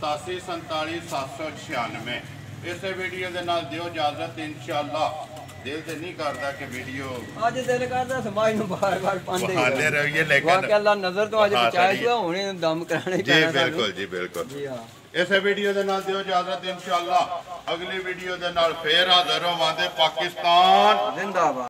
8747 796 ਇਸੇ ਵੀਡੀਓ ਦੇ ਨਾਲ ਦਿਓ ਇਜਾਜ਼ਤ ਇਨਸ਼ਾਅੱਲਾ ਦਿਲ ਤੇ ਨਹੀਂ ਕਰਦਾ ਕਿ ਵੀਡੀਓ ਅੱਜ ਦਿਲ ਕਰਦਾ ਸਮਾਜ ਨੂੰ ਬਾਰ-ਬਾਰ ਪਾਉਂਦੇ ਬਹਾਨੇ ਰਹੀਏ ਲੇਕਿਨ ਵਾਕਿਆ ਅੱਲਾ ਨਜ਼ਰ ਤੋਂ ਅੱਜ ਹਾਂ, ਬਚਾਇਆ ਸਹੀ। ਸੀ ਹੁਣੇ ਦਮ ਕਰਾਣੇ ਜੀ ਪੈਣਾ ਸਾਨੂੰ। ਬਿਲਕੁਲ ਜੀ ਬਿਲਕੁਲ ਜੀ ਹਾਂ ਇਸੇ ਵੀਡੀਓ ਦੇ ਨਾਲ ਦਿਓ ਇਜਾਜ਼ਤ ਇਨਸ਼ਾਅੱਲਾ ਅਗਲੀ ਵੀਡੀਓ ਦੇ ਨਾਲ ਫੇਰ ਹਾਜ਼ਰ ਹੋਵਾਂਗੇ ਪਾਕਿਸਤਾਨ ਜ਼ਿੰਦਾਬਾਦ।